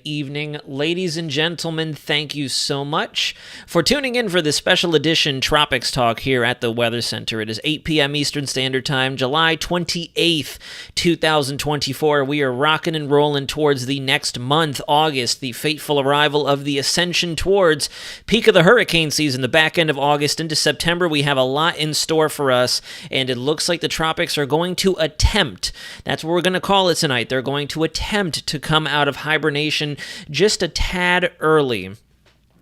evening. Ladies and gentlemen, thank you so much for tuning in for this special edition Tropics Talk here at the Weather Center. It is 8 p.m. Eastern Standard Time, July 28th, 2024. We are rocking and rolling towards the next month, August, the fateful arrival of the ascension towards peak of the hurricane season, the back end of August into September. We have a lot in store for us, and it looks like the tropics are going to attempt, that's what we're going to call it tonight, they're going to attempt to come out of hibernation just a tad early.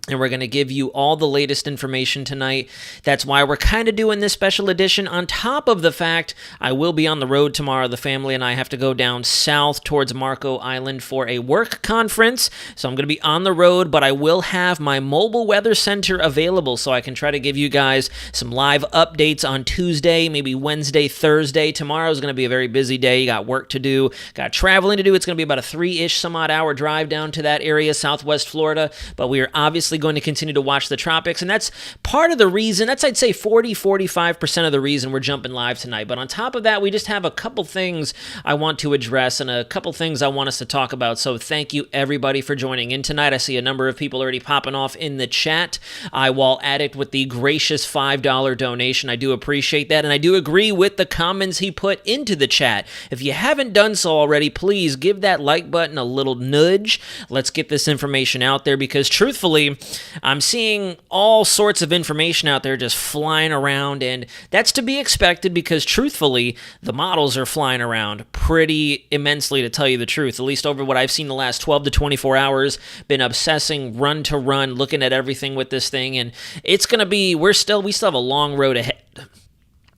And we're going to give you all the latest information tonight. That's why we're kind of doing this special edition, on top of the fact I will be on the road tomorrow. The family and I have to go down south towards Marco Island for a work conference. So I'm going to be on the road, but I will have my mobile weather center available so I can try to give you guys some live updates on Tuesday, maybe Wednesday, Thursday. Tomorrow is going to be a very busy day. You got work to do, got traveling to do. It's going to be about a 3-ish some odd hour drive down to that area, Southwest Florida. But we are obviously going to continue to watch the tropics, and that's part of the reason, that's I'd say 40-45% of the reason we're jumping live tonight. But on top of that, we just have a couple things I want to address and a couple things I want us to talk about. So thank you everybody for joining in tonight. I see a number of people already popping off in the chat. Wall Addict with the gracious $5 donation. I do appreciate that, and I do agree with the comments he put into the chat. If you haven't done so already, please give that like button a little nudge. Let's get this information out there, because truthfully, I'm seeing all sorts of information out there just flying around, and that's to be expected because, truthfully, the models are flying around pretty immensely, to tell you the truth, at least over what I've seen the last 12 to 24 hours. Been obsessing run to run, looking at everything with this thing, and it's going to be, we still have a long road ahead.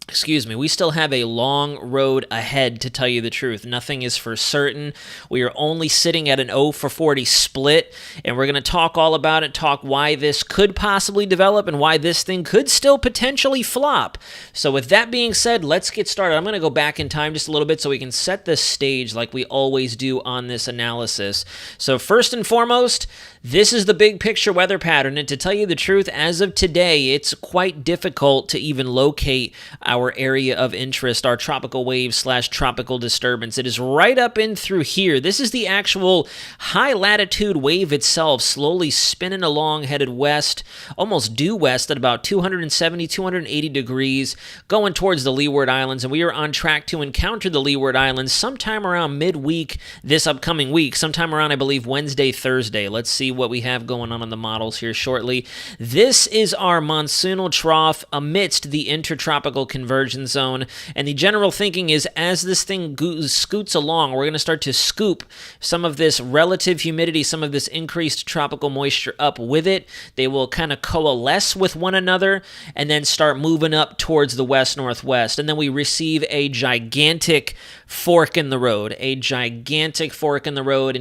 Excuse me, we still have a long road ahead, to tell you the truth. Nothing is for certain. We are only sitting at an 0 for 40 split, and we're going to talk all about it, talk why this could possibly develop and why this thing could still potentially flop. So with that being said, let's get started. I'm going to go back in time just a little bit so we can set the stage like we always do on this analysis. So first and foremost, this is the big picture weather pattern, and to tell you the truth, as of today, it's quite difficult to even locate our area of interest, our tropical wave / tropical disturbance. It is right up in through here. This is the actual high latitude wave itself, slowly spinning along, headed west, almost due west at about 270, 280 degrees, going towards the Leeward Islands, and we are on track to encounter the Leeward Islands sometime around midweek this upcoming week, sometime around, I believe, Wednesday, Thursday. Let's see what we have going on the models here shortly. This is our monsoonal trough amidst the intertropical convergence zone, and the general thinking is as this thing scoots along, we're going to start to scoop some of this relative humidity, some of this increased tropical moisture up with it. They will kind of coalesce with one another and then start moving up towards the west-northwest, and then we receive a gigantic fork in the road, and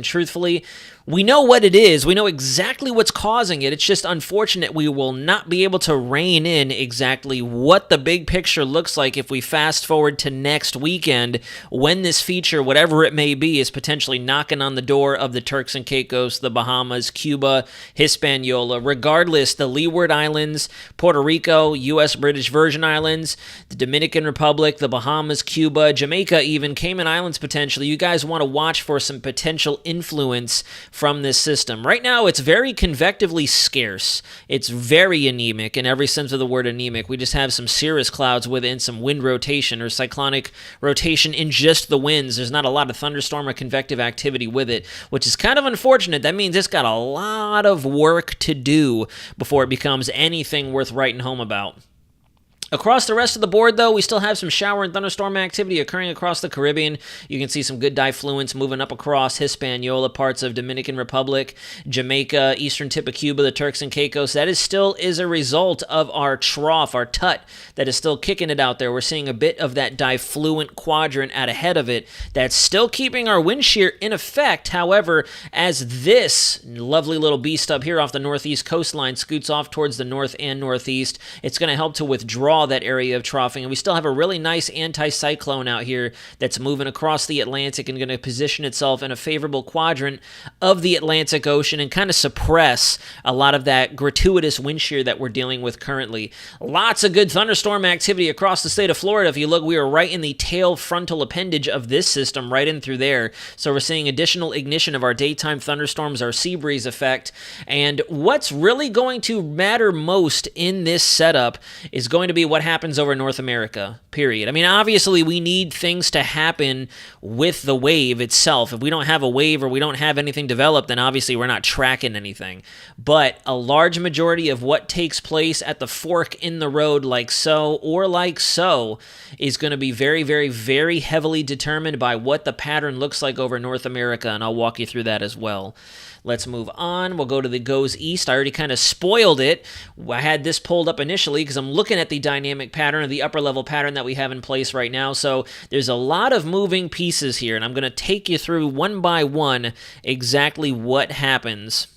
truthfully, we know what it is. We know exactly what's causing it. It's just unfortunate we will not be able to rein in exactly what the big picture looks like if we fast forward to next weekend, when this feature, whatever it may be, is potentially knocking on the door of the Turks and Caicos, the Bahamas, Cuba, Hispaniola. Regardless, the Leeward Islands, Puerto Rico, U.S. British Virgin Islands, the Dominican Republic, the Bahamas, Cuba, Jamaica, even Cayman Islands potentially. You guys want to watch for some potential influence from this system. Right now, it's very convectively scarce. It's very anemic in every sense of the word anemic. We just have some cirrus clouds within some wind rotation or cyclonic rotation in just the winds. There's not a lot of thunderstorm or convective activity with it, which is kind of unfortunate. That means it's got a lot of work to do before it becomes anything worth writing home about. Across the rest of the board, though, we still have some shower and thunderstorm activity occurring across the Caribbean. You can see some good diffluence moving up across Hispaniola, parts of Dominican Republic, Jamaica, eastern tip of Cuba, the Turks and Caicos. That is still a result of our trough, our tut, that is still kicking it out there. We're seeing a bit of that diffluent quadrant out ahead of it that's still keeping our wind shear in effect. However, as this lovely little beast up here off the northeast coastline scoots off towards the north and northeast, it's going to help to withdraw saw that area of troughing, and we still have a really nice anticyclone out here that's moving across the Atlantic and going to position itself in a favorable quadrant of the Atlantic Ocean and kind of suppress a lot of that gratuitous wind shear that we're dealing with currently. Lots of good thunderstorm activity across the state of Florida. If you look, we are right in the tail frontal appendage of this system, right in through there. So we're seeing additional ignition of our daytime thunderstorms, our sea breeze effect. And what's really going to matter most in this setup is going to be what happens over North America, period. I mean, obviously, we need things to happen with the wave itself. If we don't have a wave or we don't have anything developed, then obviously we're not tracking anything. But a large majority of what takes place at the fork in the road, like so or like so, is going to be very, very, very heavily determined by what the pattern looks like over North America, and I'll walk you through that as well. Let's move on. We'll go to the goes east. I already kind of spoiled it. I had this pulled up initially because I'm looking at the dynamic pattern, or the upper level pattern that we have in place right now. So there's a lot of moving pieces here, and I'm going to take you through one by one exactly what happens.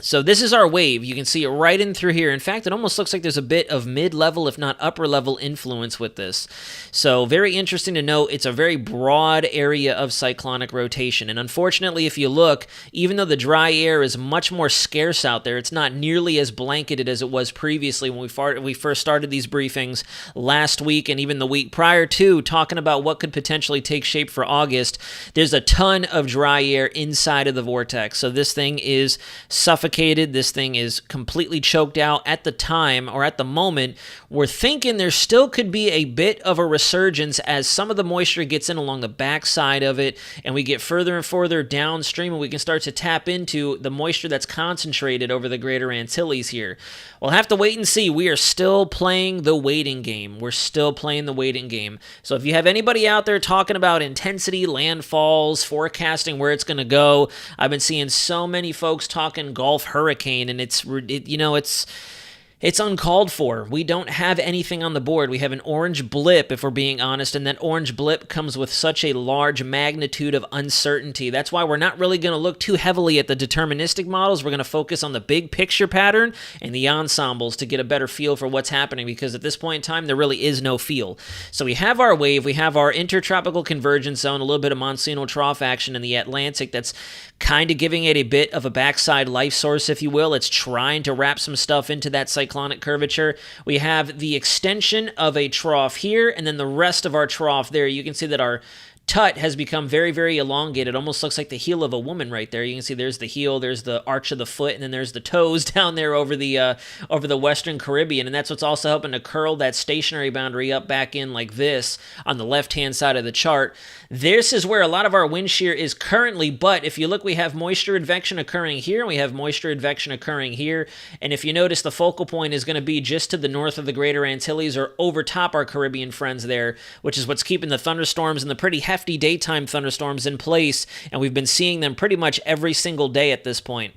So this is our wave. You can see it right in through here. In fact, it almost looks like there's a bit of mid-level, if not upper-level influence with this. So very interesting to note. It's a very broad area of cyclonic rotation. And unfortunately, if you look, even though the dry air is much more scarce out there, it's not nearly as blanketed as it was previously when we first started these briefings last week and even the week prior to, talking about what could potentially take shape for August. There's a ton of dry air inside of the vortex. So this thing is suffocating. This thing is completely choked out at the time, or at the moment. We're thinking there still could be a bit of a resurgence as some of the moisture gets in along the backside of it, and we get further and further downstream, and we can start to tap into the moisture that's concentrated over the Greater Antilles here. We'll have to wait and see. We are still playing the waiting game. So if you have anybody out there talking about intensity, landfalls, forecasting where it's going to go, I've been seeing so many folks talking Gulf hurricane, and it's uncalled for. We don't have anything on the board. We have an orange blip, if we're being honest, and that orange blip comes with such a large magnitude of uncertainty. That's why we're not really going to look too heavily at the deterministic models. We're going to focus on the big picture pattern and the ensembles to get a better feel for what's happening, because at this point in time, there really is no feel. So we have our wave, we have our intertropical convergence zone, a little bit of monsoonal trough action in the Atlantic that's kind of giving it a bit of a backside life source, if you will. It's trying to wrap some stuff into that cyclonic curvature. We have the extension of a trough here, and then the rest of our trough there. You can see that our tut has become very, very elongated. Almost looks like the heel of a woman right there. You can see there's the heel, there's the arch of the foot, and then there's the toes down there over the Western Caribbean, and that's what's also helping to curl that stationary boundary up back in like this on the left-hand side of the chart. This is where a lot of our wind shear is currently, but if you look, we have moisture advection occurring here, and we have moisture advection occurring here, and if you notice, the focal point is going to be just to the north of the Greater Antilles, or over top our Caribbean friends there, which is what's keeping the thunderstorms and the pretty hefty daytime thunderstorms in place, and we've been seeing them pretty much every single day at this point.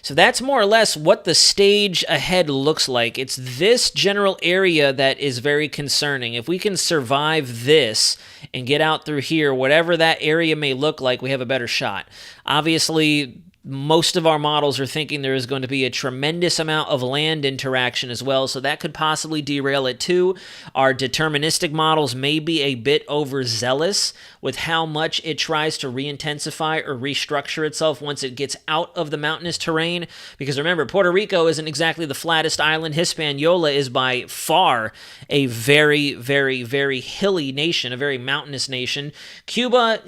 So that's more or less what the stage ahead looks like. It's this general area that is very concerning. If we can survive this and get out through here, whatever that area may look like, we have a better shot. Obviously, most of our models are thinking there is going to be a tremendous amount of land interaction as well, so that could possibly derail it too. Our deterministic models may be a bit overzealous with how much it tries to re-intensify or restructure itself once it gets out of the mountainous terrain, because remember, Puerto Rico isn't exactly the flattest island. Hispaniola is by far a very, very, very hilly nation, a very mountainous nation. Cuba,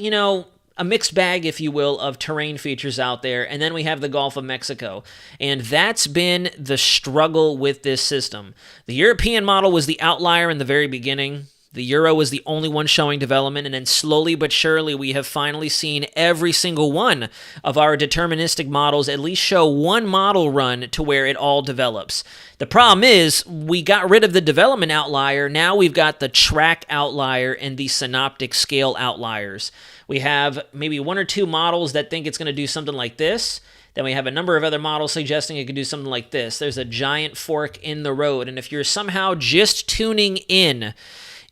a mixed bag, if you will, of terrain features out there, and then we have the Gulf of Mexico. And that's been the struggle with this system. The European model was the outlier in the very beginning. The Euro was the only one showing development, and then slowly but surely we have finally seen every single one of our deterministic models at least show one model run to where it all develops. The problem is we got rid of the development outlier. Now we've got the track outlier and the synoptic scale outliers. We have maybe one or two models that think it's going to do something like this. Then we have a number of other models suggesting it could do something like this. There's a giant fork in the road, and if you're somehow just tuning in,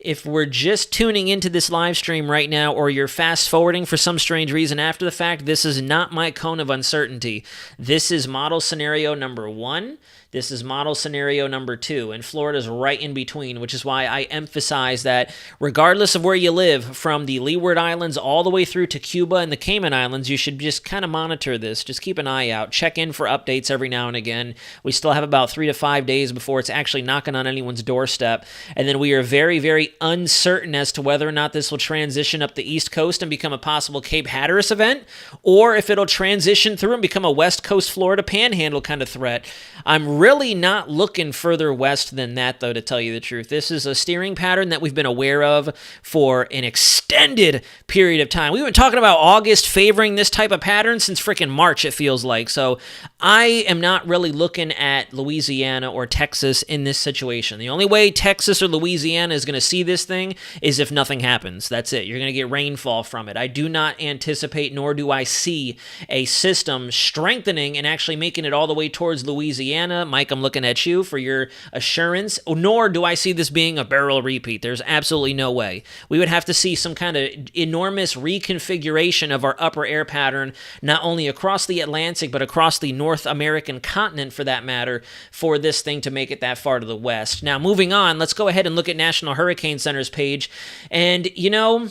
if we're just tuning into this live stream right now, or you're fast forwarding for some strange reason after the fact, this is not my cone of uncertainty. This is model scenario number 1. This is model scenario number 2, and Florida's right in between, which is why I emphasize that regardless of where you live, from the Leeward Islands all the way through to Cuba and the Cayman Islands, you should just kind of monitor this. Just keep an eye out. Check in for updates every now and again. We still have about 3 to 5 days before it's actually knocking on anyone's doorstep, and then we are very, very uncertain as to whether or not this will transition up the East Coast and become a possible Cape Hatteras event, or if it'll transition through and become a West Coast Florida Panhandle kind of threat. I'm really not looking further west than that, though, to tell you the truth. This is a steering pattern that we've been aware of for an extended period of time. We've been talking about August favoring this type of pattern since freaking March, it feels like. So I am not really looking at Louisiana or Texas in this situation. The only way Texas or Louisiana is going to see this thing is if nothing happens. That's it. You're going to get rainfall from it. I do not anticipate, nor do I see a system strengthening and actually making it all the way towards Louisiana. Mike, I'm looking at you for your assurance. Nor do I see this being a barrel repeat. There's absolutely no way. We would have to see some kind of enormous reconfiguration of our upper air pattern, not only across the Atlantic, but across the North American continent, for that matter, for this thing to make it that far to the west. Now, moving on, let's go ahead and look at National Hurricane Center's page. And, you know,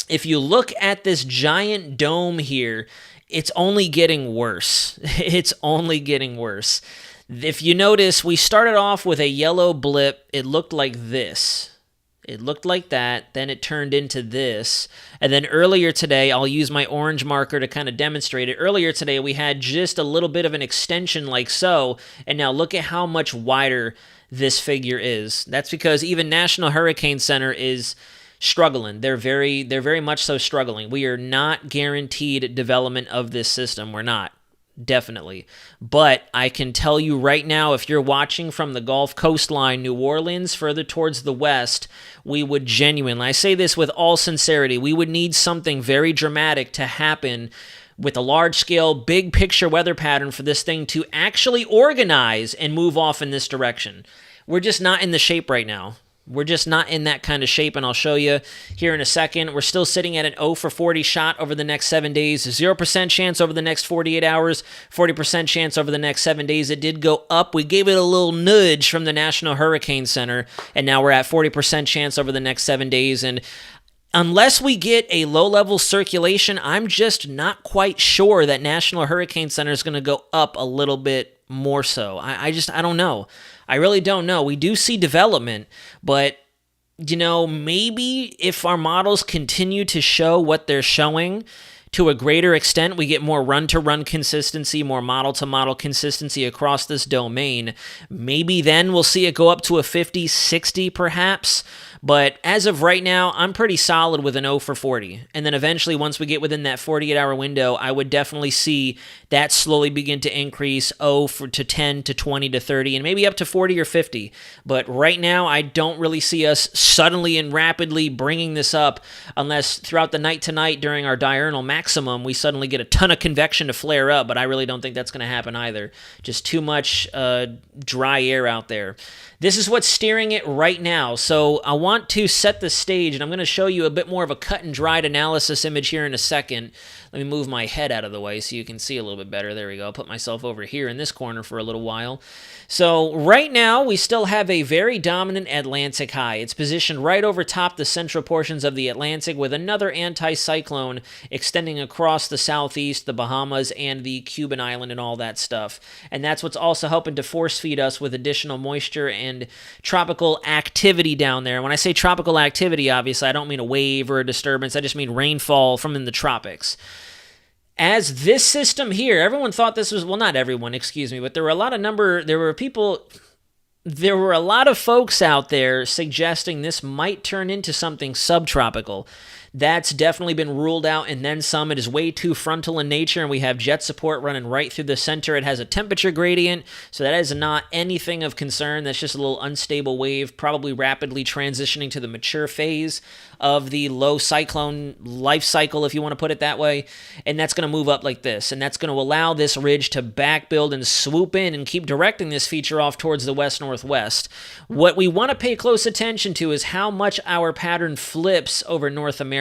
if you look at this giant dome here, it's only getting worse. It's only getting worse. If you notice, we started off with a yellow blip. It looked like this. It looked like that, then it turned into this, and then earlier today, I'll use my orange marker to kind of demonstrate it. Earlier today, we had just a little bit of an extension like so, and now look at how much wider this figure is. That's because even National Hurricane Center is struggling. They're very much so struggling. We are not guaranteed development of this system. We're not. Definitely. But I can tell you right now, if you're watching from the Gulf coastline, New Orleans, further towards the west, we would genuinely, I say this with all sincerity, we would need something very dramatic to happen with a large-scale, big-picture weather pattern for this thing to actually organize and move off in this direction. We're just not in the shape right now. We're just not in that kind of shape, and I'll show you here in a second. We're still sitting at an 0 for 40 shot over the next 7 days, 0% chance over the next 48 hours, 40% chance over the next 7 days. It did go up. We gave it a little nudge from the National Hurricane Center, and now we're at 40% chance over the next 7 days, and unless we get a low-level circulation, I'm just not quite sure that National Hurricane Center is going to go up a little bit more so. I don't know. I really don't know. We do see development, but, you know, maybe if our models continue to show what they're showing to a greater extent, we get more run-to-run consistency, more model-to-model consistency across this domain. Maybe then we'll see it go up to a 50, 60 perhaps. But as of right now, I'm pretty solid with an 0 for 40. And then eventually, once we get within that 48-hour window, I would definitely see that slowly begin to increase 0 to 10 to 20 to 30, and maybe up to 40 or 50. But right now, I don't really see us suddenly and rapidly bringing this up unless throughout the night tonight during our diurnal maximum, we suddenly get a ton of convection to flare up. But I really don't think that's going to happen either. Just too much dry air out there. This is what's steering it right now. So I want to set the stage, and I'm going to show you a bit more of a cut and dried analysis image here in a second. Let me move my head out of the way so you can see a little bit better. There we go. I'll put myself over here in this corner for a little while. So right now, we still have a very dominant Atlantic high. It's positioned right over top the central portions of the Atlantic with another anticyclone extending across the southeast, the Bahamas, and the Cuban island and all that stuff. And that's what's also helping to force feed us with additional moisture and tropical activity down there. When I say tropical activity, obviously, I don't mean a wave or a disturbance. I just mean rainfall from in the tropics. As this system here, everyone thought this was, well, not everyone, excuse me, but there were a lot of folks out there suggesting this might turn into something subtropical. That's definitely been ruled out, and then some. It is way too frontal in nature, and we have jet support running right through the center. It has a temperature gradient, so that is not anything of concern. That's just a little unstable wave, probably rapidly transitioning to the mature phase of the low cyclone life cycle, if you want to put it that way, and that's going to move up like this, and that's going to allow this ridge to back build and swoop in and keep directing this feature off towards the west-northwest. What we want to pay close attention to is how much our pattern flips over North America.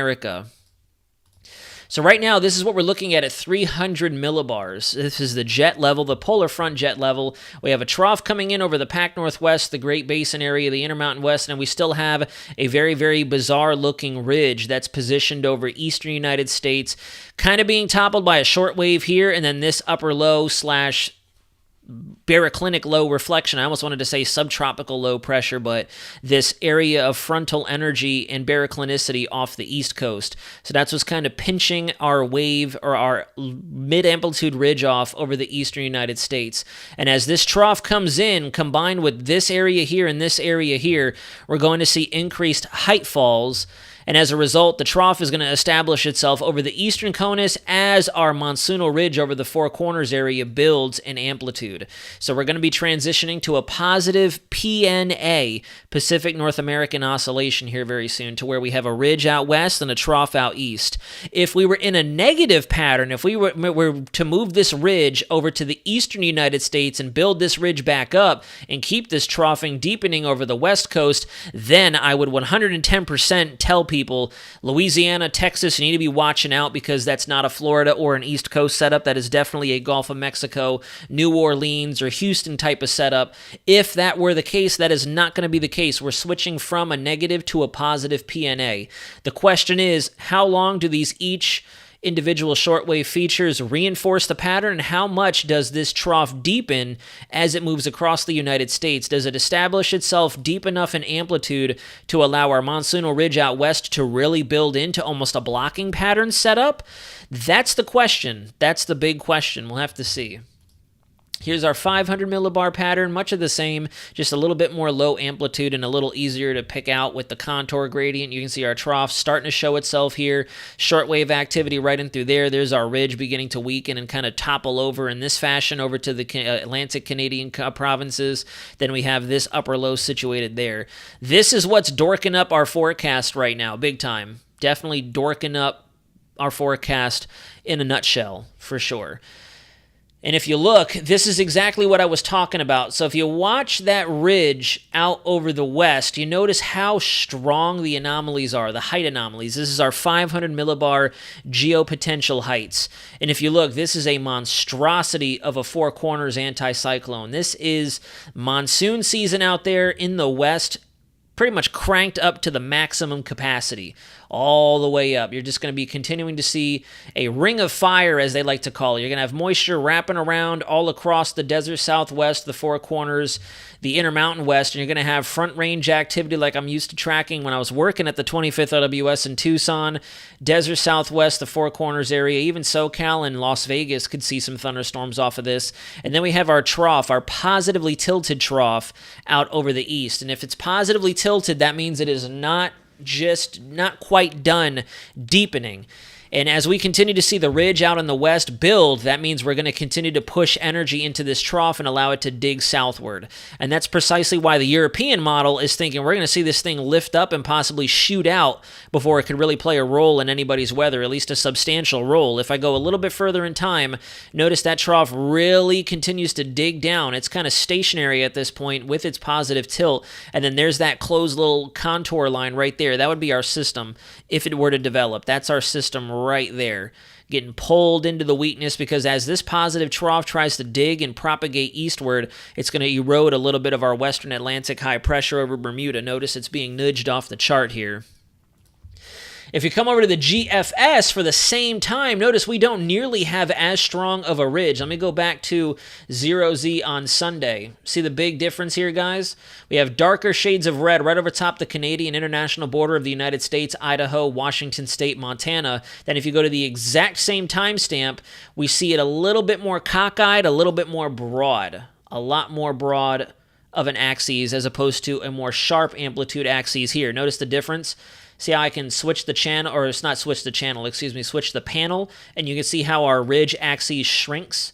So right now, this is what we're looking at 300 millibars. This is the jet level, the polar front jet level. We have a trough coming in over the Pac Northwest, the Great Basin area, the Intermountain West, and we still have a very, very bizarre-looking ridge that's positioned over eastern United States, kind of being toppled by a short wave here, and then this upper low slash baroclinic low reflection. I almost wanted to say subtropical low pressure, but this area of frontal energy and baroclinicity off the east coast. So that's what's kind of pinching our wave or our mid-amplitude ridge off over the eastern United States. And as this trough comes in, combined with this area here and this area here, we're going to see increased height falls. And as a result, the trough is going to establish itself over the eastern conus as our monsoonal ridge over the Four Corners area builds in amplitude. So we're going to be transitioning to a positive PNA, Pacific North American Oscillation, here very soon, to where we have a ridge out west and a trough out east. If we were in a negative pattern, if we were to move this ridge over to the eastern United States and build this ridge back up and keep this troughing deepening over the west coast, then I would 110% tell people, Louisiana, Texas, you need to be watching out because that's not a Florida or an East Coast setup. That is definitely a Gulf of Mexico, New Orleans, or Houston type of setup. If that were the case, that is not going to be the case. We're switching from a negative to a positive PNA. The question is, how long do these each individual shortwave features reinforce the pattern, and how much does this trough deepen as it moves across the United States? Does it establish itself deep enough in amplitude to allow our monsoonal ridge out west to really build into almost a blocking pattern setup? That's the question. That's the big question. We'll have to see. Here's our 500 millibar pattern, much of the same, just a little bit more low amplitude and a little easier to pick out with the contour gradient. You can see our trough starting to show itself here. Shortwave activity right in through there. There's our ridge beginning to weaken and kind of topple over in this fashion over to the Atlantic Canadian provinces. Then we have this upper low situated there. This is what's dorking up our forecast right now, big time. Definitely dorking up our forecast in a nutshell, for sure. And if you look, this is exactly what I was talking about. So if you watch that ridge out over the west, you notice how strong the anomalies are, the height anomalies. This is our 500 millibar geopotential heights. And if you look, this is a monstrosity of a Four Corners anticyclone. This is monsoon season out there in the west, pretty much cranked up to the maximum capacity, all the way up. You're just going to be continuing to see a ring of fire, as they like to call it. You're going to have moisture wrapping around all across the desert southwest, the Four Corners, the Intermountain West, and you're going to have front range activity like I'm used to tracking when I was working at the 25th OWS in Tucson, desert southwest, the Four Corners area, even SoCal and Las Vegas could see some thunderstorms off of this. And then we have our trough, our positively tilted trough out over the east. And if it's positively tilted, that means it is not quite done deepening. And as we continue to see the ridge out in the west build, that means we're going to continue to push energy into this trough and allow it to dig southward. And that's precisely why the European model is thinking we're going to see this thing lift up and possibly shoot out before it could really play a role in anybody's weather, at least a substantial role. If I go a little bit further in time, notice that trough really continues to dig down. It's kind of stationary at this point with its positive tilt. And then there's that closed little contour line right there. That would be our system if it were to develop. That's our system right there, getting pulled into the weakness, because as this positive trough tries to dig and propagate eastward, it's going to erode a little bit of our western Atlantic high pressure over Bermuda. Notice it's being nudged off the chart here. If you come over to the GFS for the same time, notice we don't nearly have as strong of a ridge. Let me go back to 0Z on Sunday. See the big difference here, guys? We have darker shades of red right over top the Canadian international border of the United States, Idaho, Washington State, Montana. Then if you go to the exact same timestamp, we see it a little bit more cockeyed, a little bit more broad, a lot more broad of an axis as opposed to a more sharp amplitude axis here. Notice the difference? See how I can switch the channel, or it's not switch the channel, excuse me, switch the panel, and you can see how our ridge axis shrinks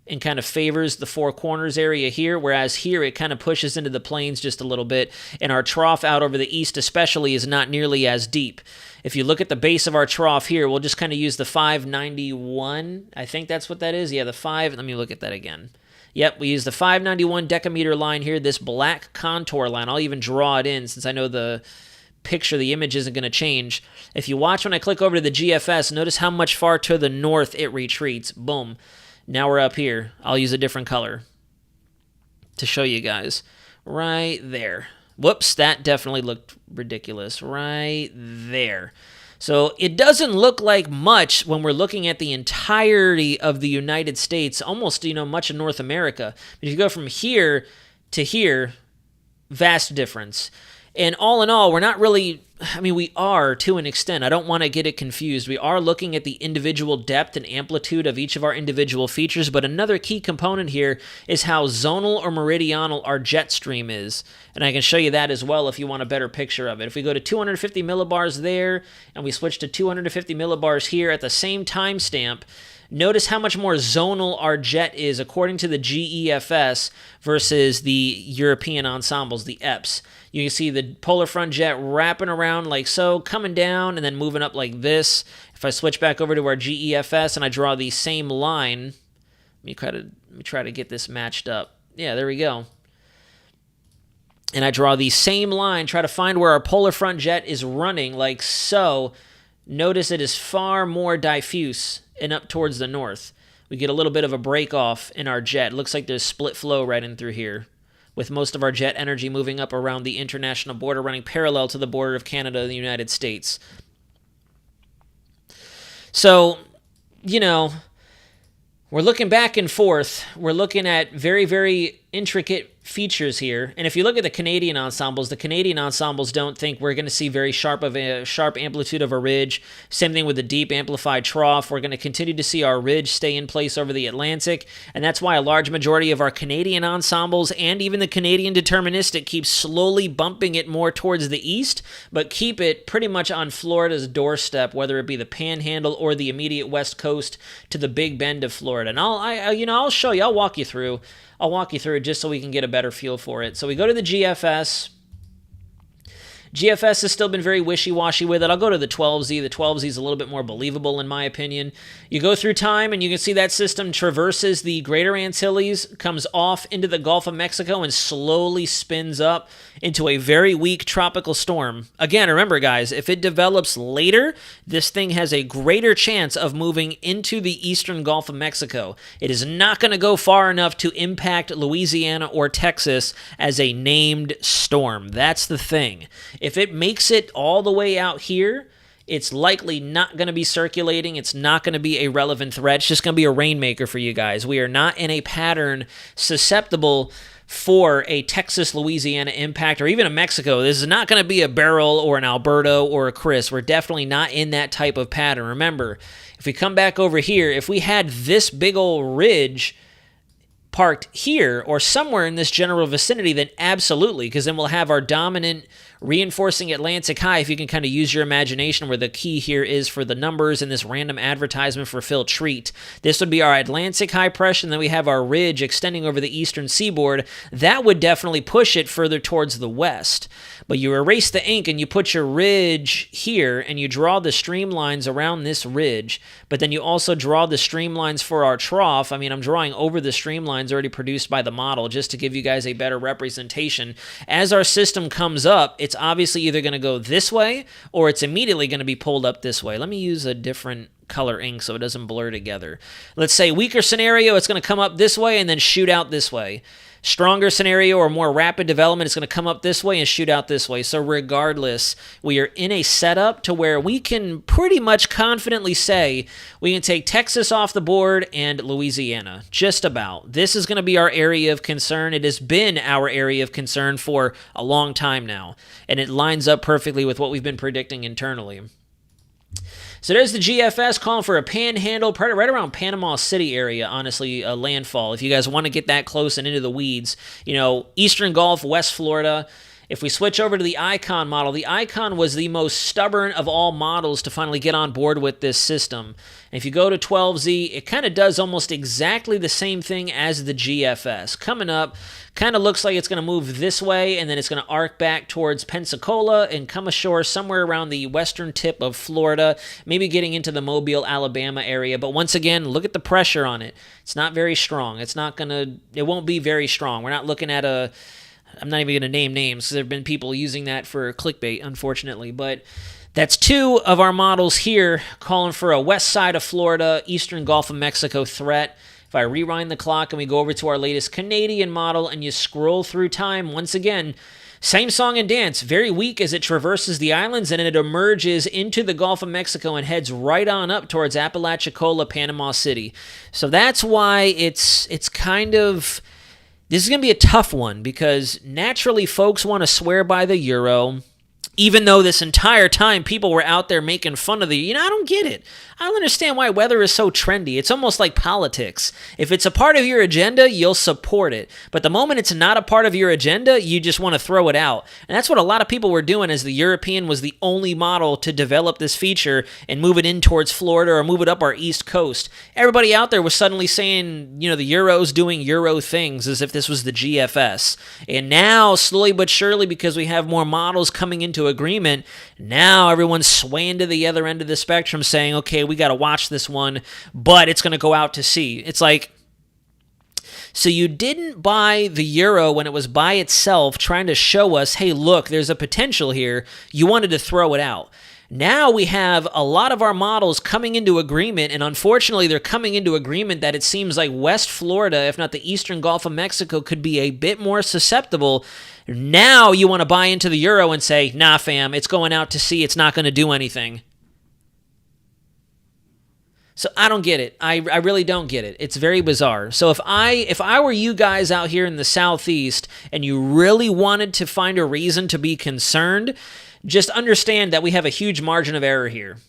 and kind of favors the Four Corners area here, whereas here it kind of pushes into the plains just a little bit, and our trough out over the east especially is not nearly as deep. If you look at the base of our trough here, we'll just kind of use the 591, I think that's what that is, yeah, let me look at that again. Yep, we use the 591 decameter line here, this black contour line. I'll even draw it in since I know the picture, the image isn't going to change. If you watch when I click over to the GFS, notice how much far to the north it retreats. Boom. Now we're up here. I'll use a different color to show you guys. Right there. Whoops, that definitely looked ridiculous. Right there. So it doesn't look like much when we're looking at the entirety of the United States, almost, much of North America. But if you go from here to here, vast difference. And all in all, we're not really, we are to an extent. I don't want to get it confused. We are looking at the individual depth and amplitude of each of our individual features, but another key component here is how zonal or meridional our jet stream is. And I can show you that as well if you want a better picture of it. If we go to 250 millibars there, and we switch to 250 millibars here at the same timestamp, notice how much more zonal our jet is according to the GEFS versus the European ensembles, the EPS. You can see the polar front jet wrapping around like so, coming down, and then moving up like this. If I switch back over to our GEFS and I draw the same line, let me try to get this matched up. Yeah, there we go. And I draw the same line, try to find where our polar front jet is running like so. Notice it is far more diffuse and up towards the north. We get a little bit of a break off in our jet. It looks like there's split flow right in through here, with most of our jet energy moving up around the international border, running parallel to the border of Canada and the United States. So, we're looking back and forth. We're looking at very, very intricate features here. And if you look at the Canadian ensembles don't think we're going to see very sharp amplitude of a ridge. Same thing with the deep amplified trough. We're going to continue to see our ridge stay in place over the Atlantic, and that's why a large majority of our Canadian ensembles and even the Canadian deterministic keep slowly bumping it more towards the east, but keep it pretty much on Florida's doorstep, whether it be the Panhandle or the immediate west coast to the Big Bend of Florida. And I'll show you. I'll walk you through it just so we can get a better feel for it. So we go to the GFS. GFS has still been very wishy-washy with it. I'll go to the 12Z. The 12Z is a little bit more believable in my opinion. You go through time and you can see that system traverses the Greater Antilles, comes off into the Gulf of Mexico, and slowly spins up into a very weak tropical storm. Again, remember guys, if it develops later, this thing has a greater chance of moving into the eastern Gulf of Mexico. It is not going to go far enough to impact Louisiana or Texas as a named storm. That's the thing. If it makes it all the way out here, it's likely not going to be circulating. It's not going to be a relevant threat. It's just going to be a rainmaker for you guys. We are not in a pattern susceptible for a Texas-Louisiana impact or even a Mexico. This is not going to be a Beryl or an Alberto or a Chris. We're definitely not in that type of pattern. Remember, if we come back over here, if we had this big old ridge parked here or somewhere in this general vicinity, then absolutely, because then we'll have our dominant reinforcing Atlantic high, if you can kind of use your imagination, where the key here is for the numbers in this random advertisement for Phil Treat. This would be our Atlantic high pressure, and then we have our ridge extending over the eastern seaboard. That would definitely push it further towards the west. But you erase the ink and you put your ridge here, and you draw the streamlines around this ridge, but then you also draw the streamlines for our trough. I'm drawing over the streamlines already produced by the model just to give you guys a better representation. As our system comes up, it's obviously either going to go this way or it's immediately going to be pulled up this way. Let me use a different color ink so it doesn't blur together. Let's say weaker scenario, it's going to come up this way and then shoot out this way. Stronger scenario or more rapid development, it's going to come up this way and shoot out this way. So regardless, we are in a setup to where we can pretty much confidently say we can take Texas off the board and Louisiana. Just about. This is going to be our area of concern. It has been our area of concern for a long time now, and it lines up perfectly with what we've been predicting internally. So there's the GFS calling for a panhandle, right around Panama City area, honestly, a landfall. If you guys want to get that close and into the weeds, Eastern Gulf, West Florida. If we switch over to the Icon model, the Icon was the most stubborn of all models to finally get on board with this system. And if you go to 12Z, it kind of does almost exactly the same thing as the GFS. Coming up, kind of looks like it's going to move this way, and then it's going to arc back towards Pensacola and come ashore somewhere around the western tip of Florida, maybe getting into the Mobile, Alabama area. But once again, look at the pressure on it. It's not very strong. It won't be very strong. We're not looking at a I'm not even going to name names. There have been people using that for clickbait, unfortunately. But that's 2 of our models here calling for a west side of Florida, eastern Gulf of Mexico threat. If I rewind the clock and we go over to our latest Canadian model and you scroll through time, once again, same song and dance, very weak as it traverses the islands and it emerges into the Gulf of Mexico and heads right on up towards Apalachicola, Panama City. So that's why it's kind of... This is going to be a tough one because naturally folks want to swear by the euro, even though this entire time people were out there making fun of the... I don't get it. I don't understand why weather is so trendy. It's almost like politics. If it's a part of your agenda, you'll support it. But the moment it's not a part of your agenda, you just want to throw it out. And that's what a lot of people were doing, as the European was the only model to develop this feature and move it in towards Florida or move it up our east coast. Everybody out there was suddenly saying, the Euro's doing Euro things as if this was the GFS. And now, slowly but surely, because we have more models coming into agreement, now everyone's swaying to the other end of the spectrum saying, okay, we got to watch this one, but it's going to go out to sea. It's like, so you didn't buy the euro when it was by itself trying to show us, hey, look, there's a potential here. You wanted to throw it out. Now we have a lot of our models coming into agreement, and unfortunately they're coming into agreement that it seems like West Florida, if not the eastern Gulf of Mexico, could be a bit more susceptible. Now you want to buy into the euro and say, nah, fam, it's going out to sea. It's not going to do anything. So I don't get it. I really don't get it. It's very bizarre. So if I were you guys out here in the Southeast and you really wanted to find a reason to be concerned, just understand that we have a huge margin of error here.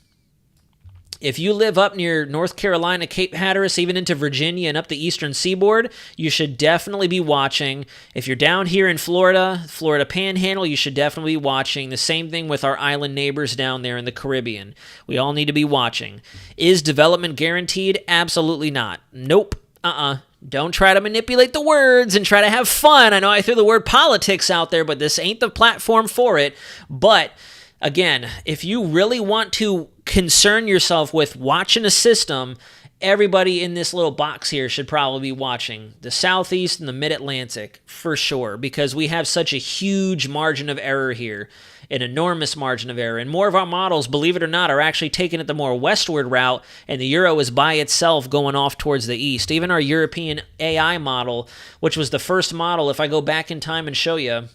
If you live up near North Carolina, Cape Hatteras, even into Virginia and up the eastern seaboard, you should definitely be watching. If you're down here in Florida Panhandle, you should definitely be watching. The same thing with our island neighbors down there in the Caribbean. We all need to be watching. Is development guaranteed? Absolutely not. Nope. Don't try to manipulate the words and try to have fun. I know I threw the word politics out there, but this ain't the platform for it. But again, if you really want to concern yourself with watching a system, everybody in this little box here should probably be watching the Southeast and the Mid-Atlantic for sure, because we have such a huge margin of error here, an enormous margin of error. And more of our models, believe it or not, are actually taking it the more westward route, and the euro is by itself going off towards the east. Even our European AI model, which was the first model, if I go back in time and show you,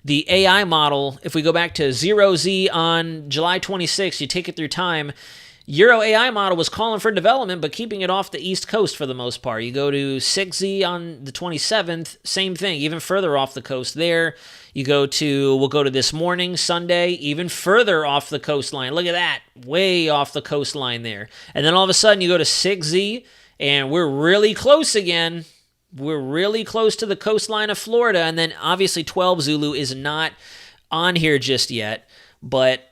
the AI model, if we go back to 0Z on July 26th, you take it through time, Euro AI model was calling for development, but keeping it off the East Coast for the most part. You go to 6Z on the 27th, same thing, even further off the coast there. We'll go to this morning, Sunday, even further off the coastline. Look at that, way off the coastline there. And then all of a sudden you go to 6Z, and we're really close again. We're really close to the coastline of Florida, and then obviously 12 Zulu is not on here just yet, but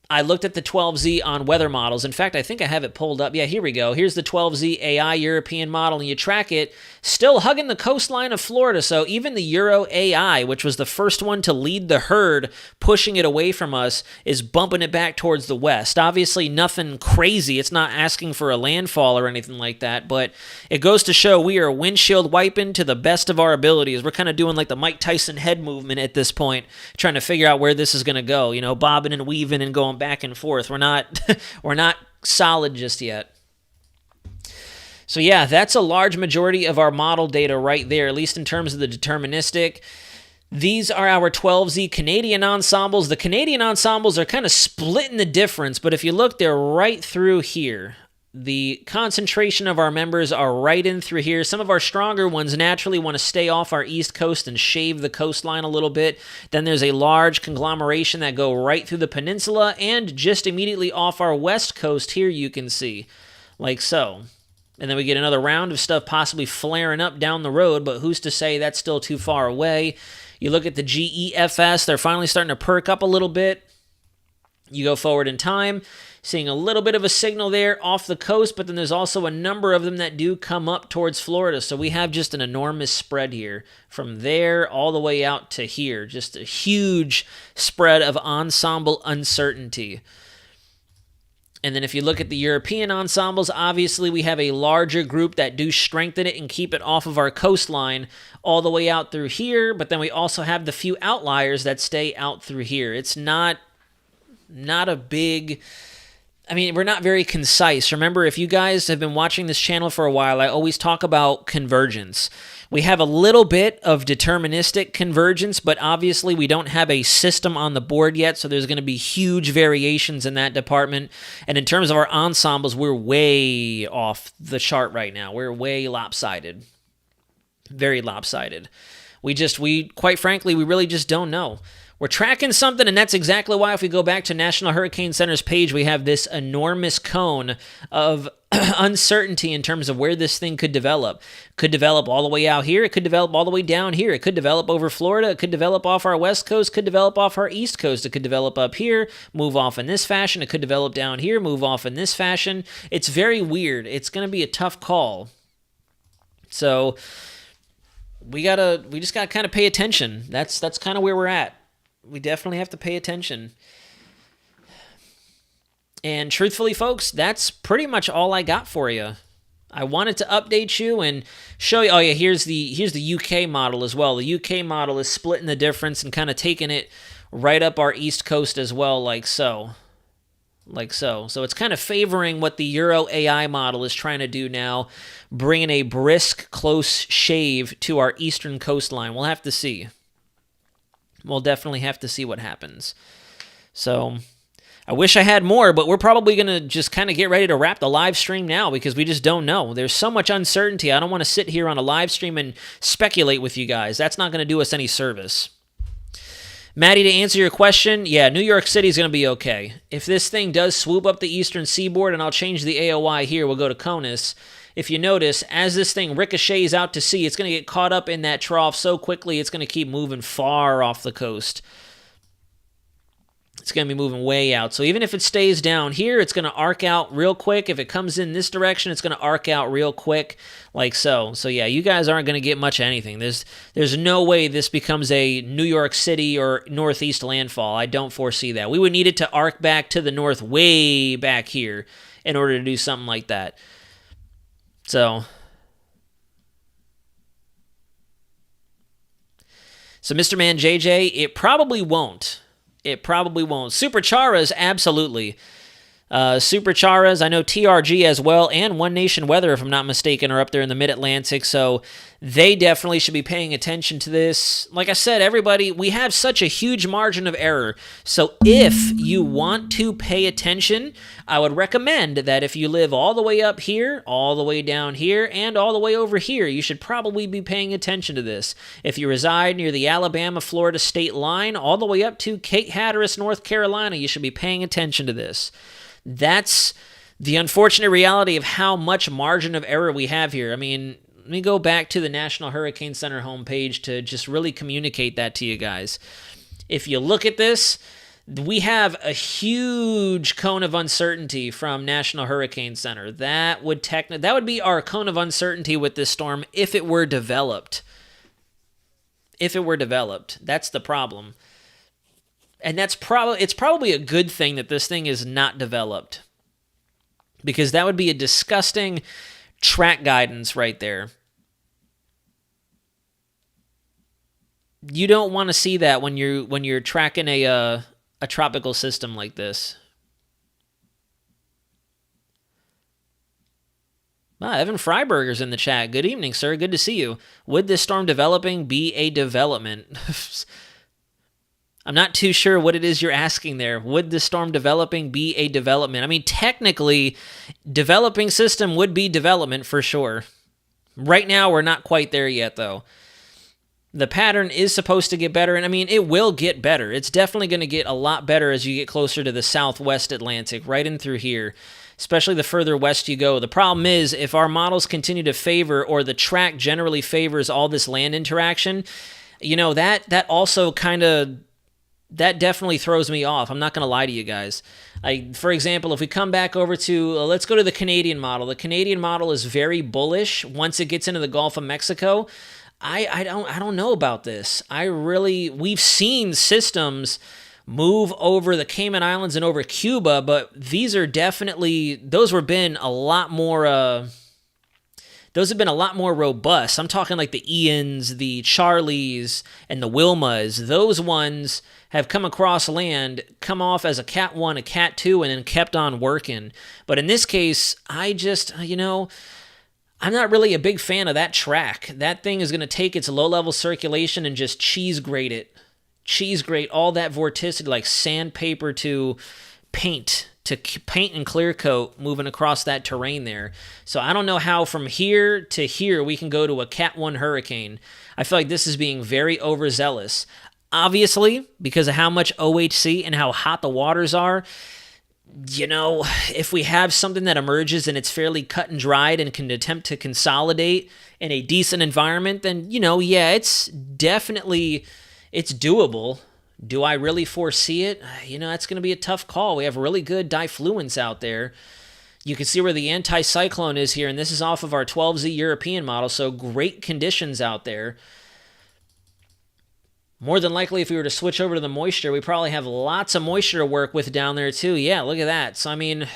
I looked at the 12Z on weather models. In fact, I think I have it pulled up. Yeah, here we go. Here's the 12Z AI European model, and you track it, still hugging the coastline of Florida. So even the Euro AI, which was the first one to lead the herd, pushing it away from us, is bumping it back towards the west. Obviously, nothing crazy. It's not asking for a landfall or anything like that, but it goes to show we are windshield wiping to the best of our abilities. We're kind of doing like the Mike Tyson head movement at this point, trying to figure out where this is going to go, bobbing and weaving and going back and forth. We're not solid just yet. So yeah, that's a large majority of our model data right there, at least in terms of the deterministic. These are our 12Z Canadian ensembles. The Canadian ensembles are kind of splitting the difference, but if you look, they're right through here. The concentration of our members are right in through here. Some of our stronger ones naturally want to stay off our east coast and shave the coastline a little bit. Then there's a large conglomeration that go right through the peninsula and just immediately off our west coast here you can see, like so. And then we get another round of stuff possibly flaring up down the road, but who's to say that's still too far away? You look at the GEFS, they're finally starting to perk up a little bit. You go forward in time, seeing a little bit of a signal there off the coast, but then there's also a number of them that do come up towards Florida. So we have just an enormous spread here from there all the way out to here. Just a huge spread of ensemble uncertainty. And then if you look at the European ensembles, obviously we have a larger group that do strengthen it and keep it off of our coastline all the way out through here. But then we also have the few outliers that stay out through here. It's not a big... I mean, we're not very concise. Remember, if you guys have been watching this channel for a while, I always talk about convergence. We have a little bit of deterministic convergence, but obviously we don't have a system on the board yet, so there's going to be huge variations in that department. And in terms of our ensembles, we're way off the chart right now. We're way lopsided. Very lopsided. Quite frankly, we really just don't know. We're tracking something, and that's exactly why if we go back to National Hurricane Center's page, we have this enormous cone of uncertainty in terms of where this thing could develop. Could develop all the way out here. It could develop all the way down here. It could develop over Florida. It could develop off our west coast. Could develop off our east coast. It could develop up here, move off in this fashion. It could develop down here, move off in this fashion. It's very weird. It's going to be a tough call. So we just gotta kind of pay attention. That's kind of where we're at. We definitely have to pay attention. And truthfully, folks, that's pretty much all I got for you. I wanted to update you and show you. Oh yeah, here's the UK model as well. The UK model is splitting the difference and kind of taking it right up our east coast as well, like so. So it's kind of favoring what the Euro AI model is trying to do now, bringing a brisk, close shave to our eastern coastline. We'll have to see. We'll definitely have to see what happens. So I wish I had more, but we're probably going to just kind of get ready to wrap the live stream now because we just don't know. There's so much uncertainty. I don't want to sit here on a live stream and speculate with you guys. That's not going to do us any service. Maddie, to answer your question, yeah, New York City is going to be okay. If this thing does swoop up the eastern seaboard, and I'll change the AOI here, we'll go to CONUS. If you notice, as this thing ricochets out to sea, it's going to get caught up in that trough so quickly, it's going to keep moving far off the coast. It's going to be moving way out. So even if it stays down here, it's going to arc out real quick. If it comes in this direction, it's going to arc out real quick, like so. So yeah, you guys aren't going to get much of anything. There's no way this becomes a New York City or northeast landfall. I don't foresee that. We would need it to arc back to the north way back here in order to do something like that. So Mr. Man JJ, it probably won't. It probably won't. Super Charas, absolutely. Super Charas, I know TRG as well, and One Nation Weather, if I'm not mistaken, are up there in the Mid-Atlantic, so they definitely should be paying attention to this. Like I said, everybody, we have such a huge margin of error, so if you want to pay attention, I would recommend that if you live all the way up here, all the way down here, and all the way over here, you should probably be paying attention to this. If you reside near the Alabama-Florida state line, all the way up to Cape Hatteras, North Carolina, you should be paying attention to this. That's the unfortunate reality of how much margin of error we have here. I mean, let me go back to the National Hurricane Center homepage to just really communicate that to you guys. If you look at this, we have a huge cone of uncertainty from National Hurricane Center. That would be our cone of uncertainty with this storm if it were developed. If it were developed, that's the problem. And it's probably a good thing that this thing is not developed, because that would be a disgusting track guidance right there. You don't want to see that when you're tracking a tropical system like this. Evan Freiberger's in the chat. Good evening, sir. Good to see you. Would this storm developing be a development? I'm not too sure what it is you're asking there. Would the storm developing be a development? I mean, technically, developing system would be development for sure. Right now, we're not quite there yet, though. The pattern is supposed to get better, and I mean, it will get better. It's definitely going to get a lot better as you get closer to the southwest Atlantic, right in through here, especially the further west you go. The problem is, if our models continue to favor, or the track generally favors all this land interaction, you know, that also kind of... that definitely throws me off. I'm not going to lie to you guys. For example, if we come back over to, let's go to the Canadian model. The Canadian model is very bullish once it gets into the Gulf of Mexico. I don't know about this. We've seen systems move over the Cayman Islands and over Cuba, but these are definitely, those have been a lot more robust. I'm talking like the Ians, the Charlies, and the Wilmas. Those ones have come across land, come off as a Cat 1, a Cat 2, and then kept on working. But in this case, I just, I'm not really a big fan of that track. That thing is going to take its low-level circulation and just cheese grate it. Cheese grate all that vorticity like sandpaper to paint and clear coat moving across that terrain there. So I don't know how from here to here we can go to a Cat 1 hurricane. I feel like this is being very overzealous. Obviously, because of how much OHC and how hot the waters are, if we have something that emerges and it's fairly cut and dried and can attempt to consolidate in a decent environment, then, it's definitely, it's doable. Do I really foresee it? That's going to be a tough call. We have really good difluence out there. You can see where the anticyclone is here, and this is off of our 12Z European model, so great conditions out there. More than likely, if we were to switch over to the moisture, we probably have lots of moisture to work with down there too. Yeah, look at that. So, this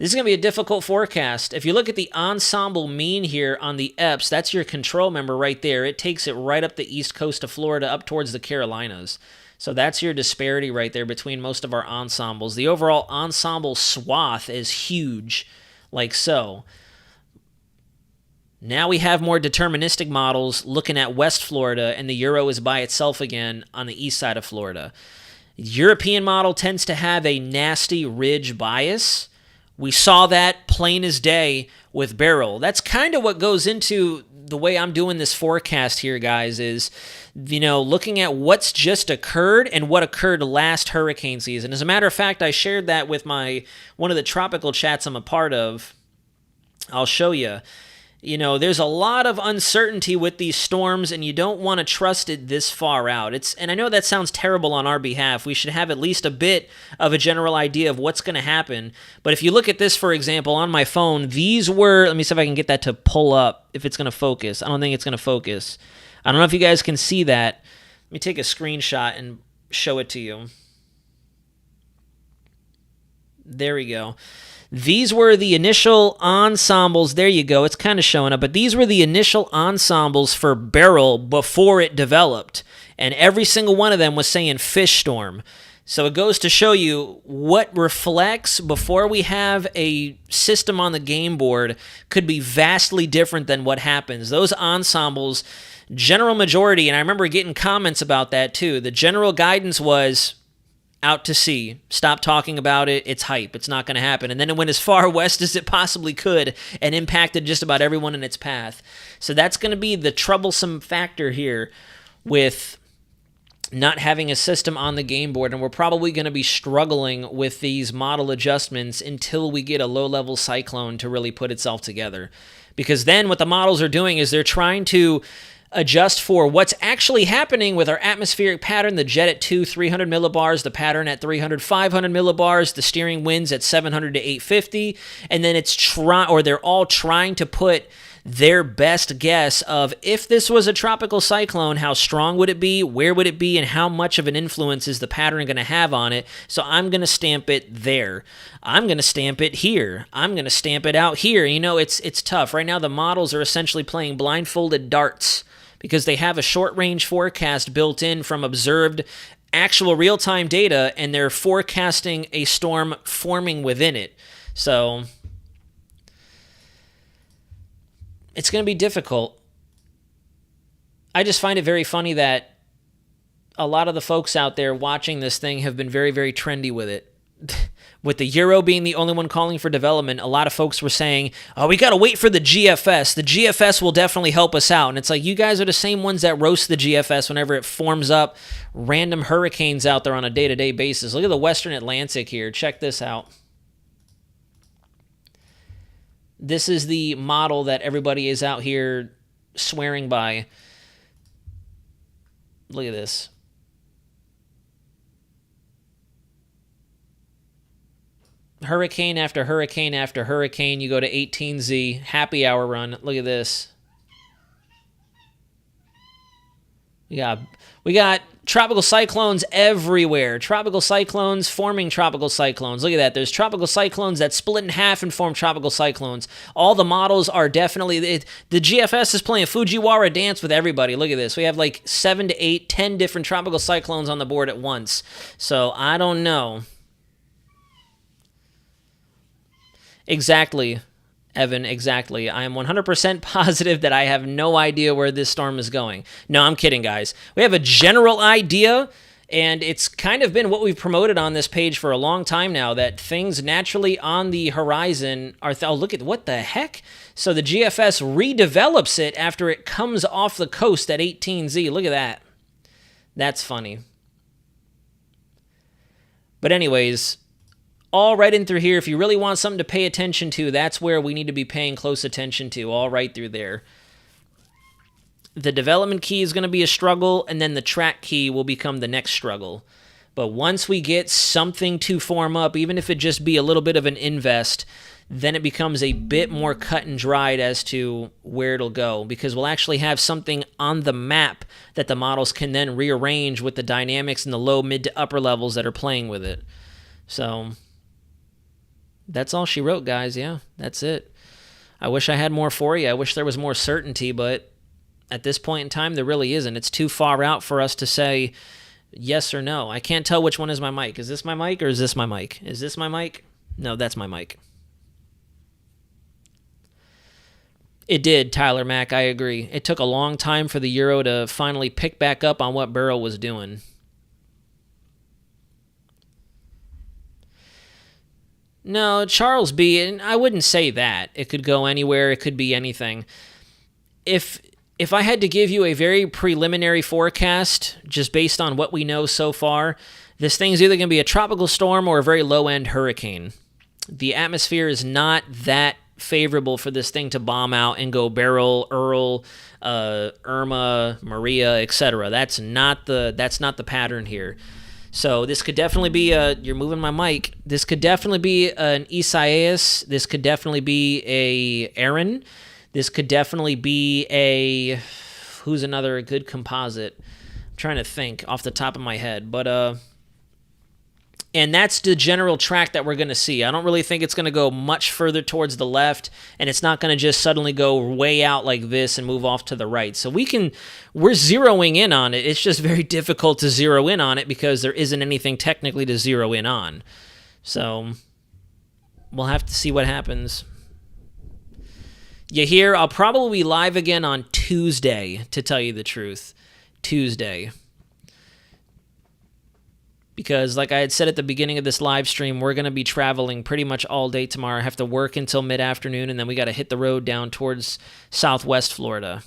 is going to be a difficult forecast. If you look at the Ensemble mean here on the EPS, that's your control member right there. It takes it right up the east coast of Florida, up towards the Carolinas. So that's your disparity right there between most of our ensembles. The overall ensemble swath is huge, like so. Now we have more deterministic models looking at West Florida, and the Euro is by itself again on the east side of Florida. The European model tends to have a nasty ridge bias. We saw that plain as day with Beryl. That's kind of what goes into the way I'm doing this forecast here, guys, is, looking at what's just occurred and what occurred last hurricane season. As a matter of fact, I shared that with one of the tropical chats I'm a part of. I'll show you. There's a lot of uncertainty with these storms, and you don't want to trust it this far out. And I know that sounds terrible on our behalf. We should have at least a bit of a general idea of what's going to happen. But if you look at this, for example, on my phone, these were, let me see if I can get that to pull up, if it's going to focus. I don't think it's going to focus. I don't know if you guys can see that. Let me take a screenshot and show it to you. There we go. These were the initial ensembles. There you go. It's kind of showing up. But these were the initial ensembles for Beryl before it developed. And every single one of them was saying fish storm. So it goes to show you what reflects before we have a system on the game board could be vastly different than what happens. Those ensembles, general majority, and I remember getting comments about that too. The general guidance was out to sea. Stop talking about it. It's hype. It's not going to happen. And then it went as far west as it possibly could and impacted just about everyone in its path. So that's going to be the troublesome factor here with not having a system on the game board. And we're probably going to be struggling with these model adjustments until we get a low-level cyclone to really put itself together. Because then what the models are doing is they're trying to adjust for what's actually happening with our atmospheric pattern, the jet at 300 millibars, the pattern at 300, 500 millibars, the steering winds at 700 to 850, and then they're all trying to put their best guess of if this was a tropical cyclone, how strong would it be, where would it be, and how much of an influence is the pattern going to have on it. So I'm going to stamp it there. I'm going to stamp it here. I'm going to stamp it out here. It's tough. Right now the models are essentially playing blindfolded darts, because they have a short-range forecast built in from observed actual real-time data, and they're forecasting a storm forming within it. So it's going to be difficult. I just find it very funny that a lot of the folks out there watching this thing have been very, very trendy with it. With the Euro being the only one calling for development, a lot of folks were saying, oh, we got to wait for the GFS. The GFS will definitely help us out. And it's like, you guys are the same ones that roast the GFS whenever it forms up random hurricanes out there on a day-to-day basis. Look at the Western Atlantic here. Check this out. This is the model that everybody is out here swearing by. Look at this. Hurricane after hurricane after hurricane. You go to 18Z, happy hour run. Look at this. We got tropical cyclones everywhere. Tropical cyclones forming tropical cyclones. Look at that. There's tropical cyclones that split in half and form tropical cyclones. All the models are definitely... the GFS is playing Fujiwara dance with everybody. Look at this. We have like 7 to 8, 10 different tropical cyclones on the board at once. So I don't know. Exactly. Evan, exactly. I am 100% positive that I have no idea where this storm is going. No, I'm kidding, guys. We have a general idea, and it's kind of been what we've promoted on this page for a long time now, that things naturally on the horizon are... oh, look at... what the heck? So the GFS redevelops it after it comes off the coast at 18Z. Look at that. That's funny. But anyways... all right in through here, if you really want something to pay attention to, that's where we need to be paying close attention to, all right through there. The development key is going to be a struggle, and then the track key will become the next struggle. But once we get something to form up, even if it just be a little bit of an invest, then it becomes a bit more cut and dried as to where it'll go, because we'll actually have something on the map that the models can then rearrange with the dynamics and the low, mid, to upper levels that are playing with it. So... that's all she wrote, guys. Yeah, that's it. I wish I had more for you. I wish there was more certainty, but at this point in time, there really isn't. It's too far out for us to say yes or no. I can't tell which one is my mic. Is this my mic or is this my mic? Is this my mic? No, that's my mic. It did, Tyler Mack. I agree. It took a long time for the euro to finally pick back up on what Beryl was doing. No, Charles B., and I wouldn't say that. It could go anywhere. It could be anything. If I had to give you a very preliminary forecast, just based on what we know so far, this thing's either going to be a tropical storm or a very low-end hurricane. The atmosphere is not that favorable for this thing to bomb out and go Beryl, Earl, Irma, Maria, etc. That's not the pattern here. So this could definitely be you're moving my mic. This could definitely be an Isaias. This could definitely be a Aaron. This could definitely be a... who's another good composite? I'm trying to think off the top of my head. But, and that's the general track that we're going to see. I don't really think it's going to go much further towards the left, and it's not going to just suddenly go way out like this and move off to the right. So we're zeroing in on it. It's just very difficult to zero in on it because there isn't anything technically to zero in on. So we'll have to see what happens. You hear, I'll probably be live again on Tuesday, to tell you the truth. Tuesday. Because, like I had said at the beginning of this live stream, we're going to be traveling pretty much all day tomorrow. I have to work until mid-afternoon, and then we got to hit the road down towards southwest Florida.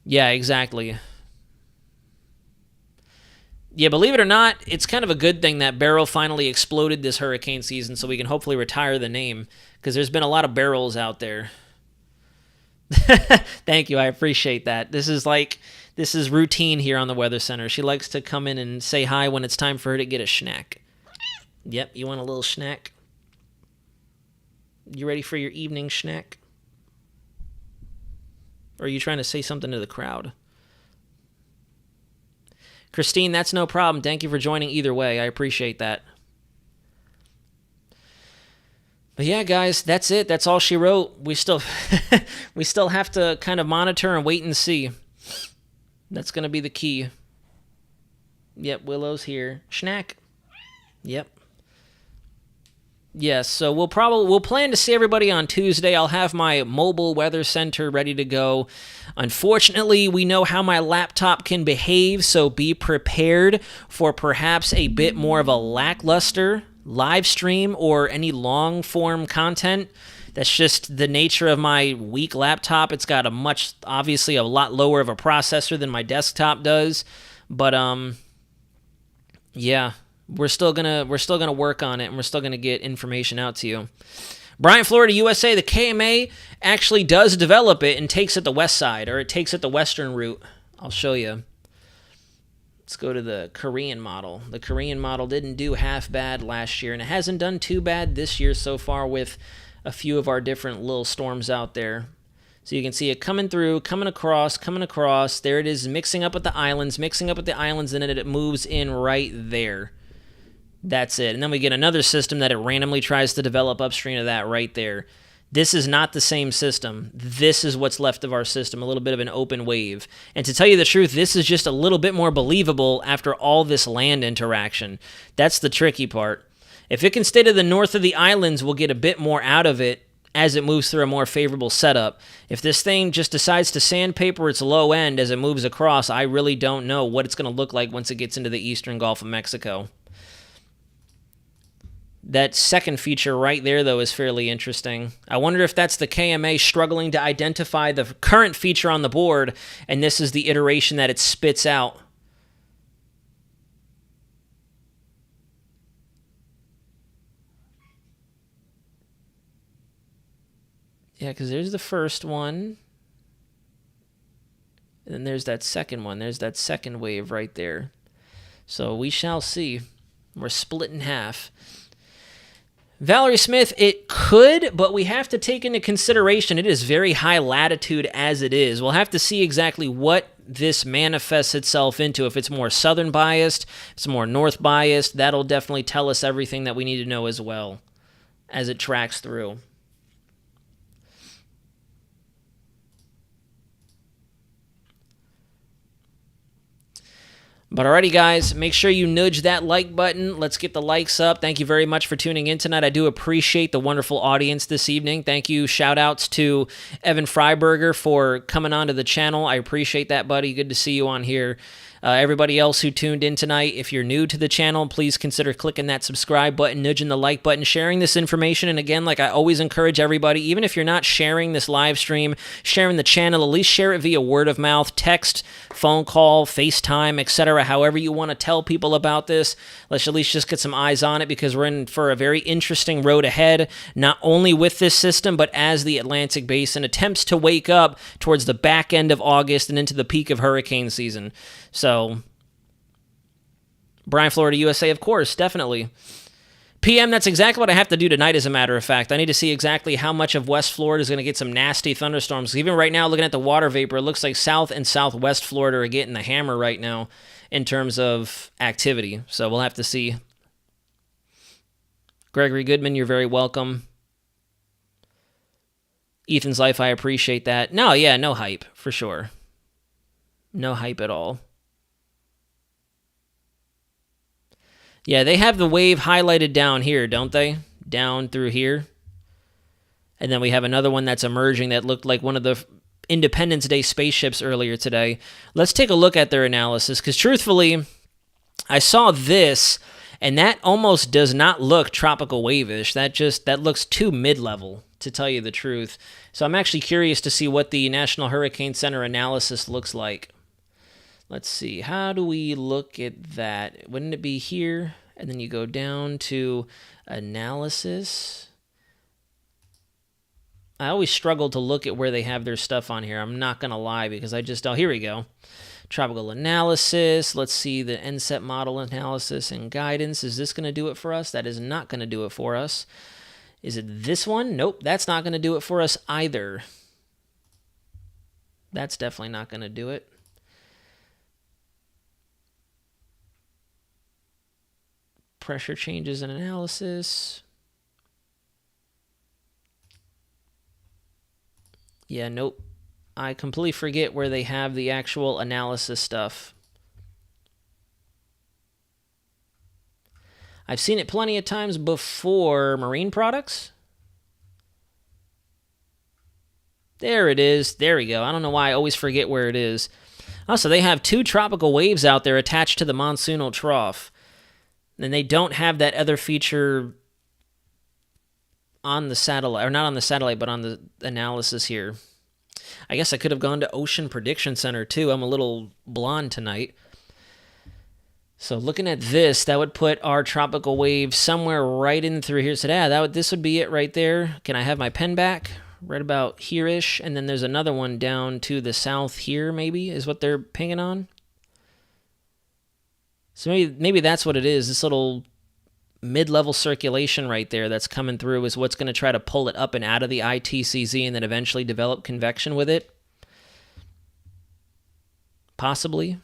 Yeah, exactly. Yeah, believe it or not, it's kind of a good thing that Beryl finally exploded this hurricane season so we can hopefully retire the name, because there's been a lot of Beryls out there. Thank you, I appreciate that. This is routine here on the Weather Center. She likes to come in and say hi when it's time for her to get a snack. Yep, you want a little snack? You ready for your evening snack? Or are you trying to say something to the crowd? Christine, that's no problem. Thank you for joining either way. I appreciate that. But yeah, guys, that's it. That's all she wrote. We still have to kind of monitor and wait and see. That's going to be the key. Yep, Willow's here. Schnack. Yep. Yes, so we'll plan to see everybody on Tuesday. I'll have my mobile weather center ready to go. Unfortunately, we know how my laptop can behave, so be prepared for perhaps a bit more of a lackluster live stream or any long-form content. That's just the nature of my weak laptop. It's got obviously a lot lower of a processor than my desktop does. But, yeah, we're still gonna work on it, and we're still gonna get information out to you. Bryant, Florida, USA, the KMA actually does develop it and takes it the west side, or it takes it the western route. I'll show you. Let's go to the Korean model. The Korean model didn't do half bad last year, and it hasn't done too bad this year so far with a few of our different little storms out there. So you can see it coming through, coming across. There it is, mixing up with the islands, and then it moves in right there. That's it. And then we get another system that it randomly tries to develop upstream of that right there. This is not the same system. This is what's left of our system, a little bit of an open wave. And to tell you the truth, this is just a little bit more believable after all this land interaction. That's the tricky part. If it can stay to the north of the islands, we'll get a bit more out of it as it moves through a more favorable setup. If this thing just decides to sandpaper its low end as it moves across, I really don't know what it's going to look like once it gets into the eastern Gulf of Mexico. That second feature right there, though, is fairly interesting. I wonder if that's the KMA struggling to identify the current feature on the board, and this is the iteration that it spits out. Yeah, because there's the first one. And then there's that second one. There's that second wave right there. So we shall see. We're split in half. Valerie Smith, it could, but we have to take into consideration it is very high latitude as it is. We'll have to see exactly what this manifests itself into. If it's more southern biased, if it's more north biased, that'll definitely tell us everything that we need to know as well as it tracks through. But alrighty, guys, make sure you nudge that like button. Let's get the likes up. Thank you very much for tuning in tonight. I do appreciate the wonderful audience this evening. Thank you. Shout-outs to Evan Freiberger for coming onto the channel. I appreciate that, buddy. Good to see you on here. Everybody else who tuned in tonight, if you're new to the channel, please consider clicking that subscribe button, nudging the like button, sharing this information. And again, like I always encourage everybody, even if you're not sharing this live stream, sharing the channel, at least share it via word of mouth, text, phone call, FaceTime, etc. However you want to tell people about this. Let's at least just get some eyes on it, because we're in for a very interesting road ahead, not only with this system, but as the Atlantic Basin attempts to wake up towards the back end of August and into the peak of hurricane season. So, Brian, Florida, USA, of course, definitely. PM, that's exactly what I have to do tonight, as a matter of fact. I need to see exactly how much of West Florida is going to get some nasty thunderstorms. Even right now, looking at the water vapor, it looks like South and Southwest Florida are getting the hammer right now in terms of activity. So we'll have to see. Gregory Goodman, you're very welcome. Ethan's Life, I appreciate that. No, yeah, no hype, for sure. No hype at all. Yeah, they have the wave highlighted down here, don't they? Down through here. And then we have another one that's emerging that looked like one of the Independence Day spaceships earlier today. Let's take a look at their analysis, because truthfully, I saw this, and that almost does not look tropical wave-ish. That looks too mid-level, to tell you the truth. So I'm actually curious to see what the National Hurricane Center analysis looks like. Let's see, how do we look at that? Wouldn't it be here? And then you go down to analysis. I always struggle to look at where they have their stuff on here. I'm not going to lie, because oh, here we go. Tropical analysis. Let's see the NSET model analysis and guidance. Is this going to do it for us? That is not going to do it for us. Is it this one? Nope, that's not going to do it for us either. That's definitely not going to do it. Pressure changes and analysis. Yeah, nope. I completely forget where they have the actual analysis stuff. I've seen it plenty of times before. Marine products? There it is. There we go. I don't know why I always forget where it is. Also, they have 2 tropical waves out there attached to the monsoonal trough. And they don't have that other feature on the satellite, or not on the satellite, but on the analysis here. I guess I could have gone to Ocean Prediction Center too. I'm a little blonde tonight. So looking at this, that would put our tropical wave somewhere right in through here. So yeah, this would be it right there. Can I have my pen back? Right about here-ish. And then there's another one down to the south here, maybe, is what they're pinging on. So maybe that's what it is, this little mid-level circulation right there that's coming through is what's going to try to pull it up and out of the ITCZ and then eventually develop convection with it. Possibly.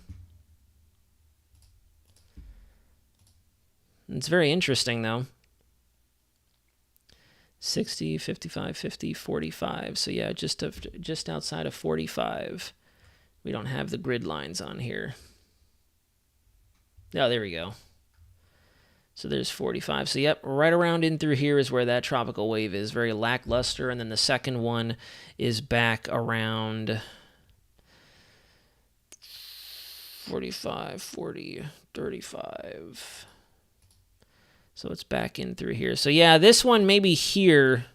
It's very interesting, though. 60, 55, 50, 45. So yeah, just outside of 45. We don't have the grid lines on here. Oh, there we go. So there's 45. So yep, right around in through here is where that tropical wave is. Very lackluster. And then the second one is back around 45, 40, 35. So it's back in through here. So yeah, this one maybe here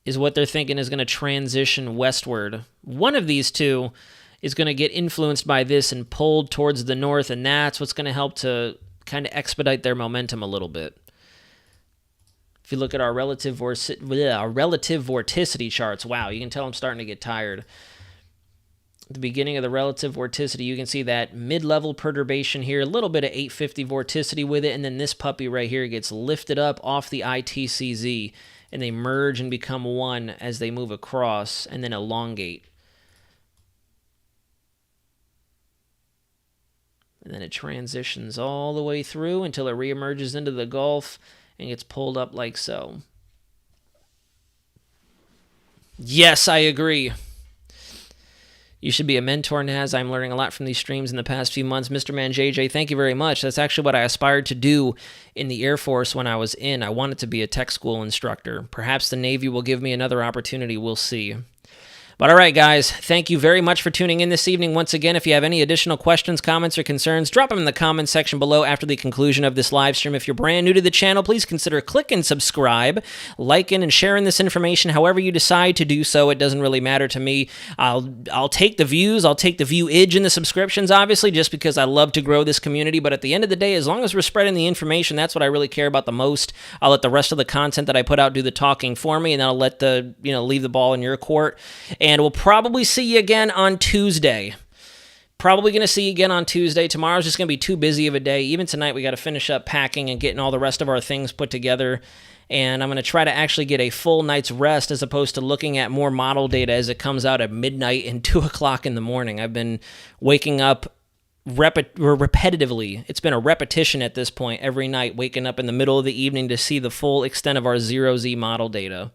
is what they're thinking is going to transition westward. One of these two is going to get influenced by this and pulled towards the north, and that's what's going to help to kind of expedite their momentum a little bit. If you look at our relative vorticity charts, wow, you can tell I'm starting to get tired. At the beginning of the relative vorticity, you can see that mid-level perturbation here, a little bit of 850 vorticity with it, and then this puppy right here gets lifted up off the ITCZ, and they merge and become one as they move across and then elongate. And then it transitions all the way through until it reemerges into the Gulf and gets pulled up like so. Yes, I agree. You should be a mentor, Naz. I'm learning a lot from these streams in the past few months. Mr. Man JJ, thank you very much. That's actually what I aspired to do in the Air Force when I was in. I wanted to be a tech school instructor. Perhaps the Navy will give me another opportunity. We'll see. But all right, guys, thank you very much for tuning in this evening. Once again, if you have any additional questions, comments, or concerns, drop them in the comments section below after the conclusion of this live stream. If you're brand new to the channel, please consider clicking subscribe, liking, and sharing this information however you decide to do so. It doesn't really matter to me. I'll take the views. I'll take the viewage and the subscriptions, obviously, just because I love to grow this community. But at the end of the day, as long as we're spreading the information, that's what I really care about the most. I'll let the rest of the content that I put out do the talking for me, and then I'll let leave the ball in your court. And we'll probably see you again on Tuesday. Probably going to see you again on Tuesday. Tomorrow's just going to be too busy of a day. Even tonight, we got to finish up packing and getting all the rest of our things put together. And I'm going to try to actually get a full night's rest as opposed to looking at more model data as it comes out at midnight and 2 o'clock in the morning. I've been waking up repetitively. It's been a repetition at this point every night, waking up in the middle of the evening to see the full extent of our 0Z model data.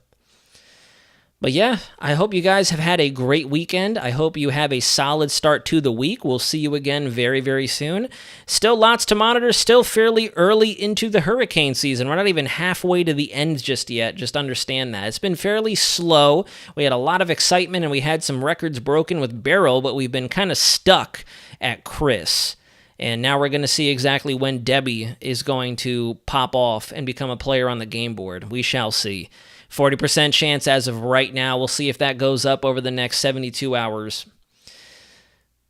But yeah, I hope you guys have had a great weekend. I hope you have a solid start to the week. We'll see you again very, very soon. Still lots to monitor, still fairly early into the hurricane season. We're not even halfway to the end just yet. Just understand that. It's been fairly slow. We had a lot of excitement and we had some records broken with Beryl, but we've been kind of stuck at Chris. And now we're going to see exactly when Debbie is going to pop off and become a player on the game board. We shall see. 40% chance as of right now. We'll see if that goes up over the next 72 hours.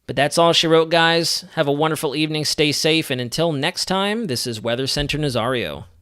But that's all she wrote, guys. Have a wonderful evening. Stay safe. And until next time, this is Weather Center Nazario.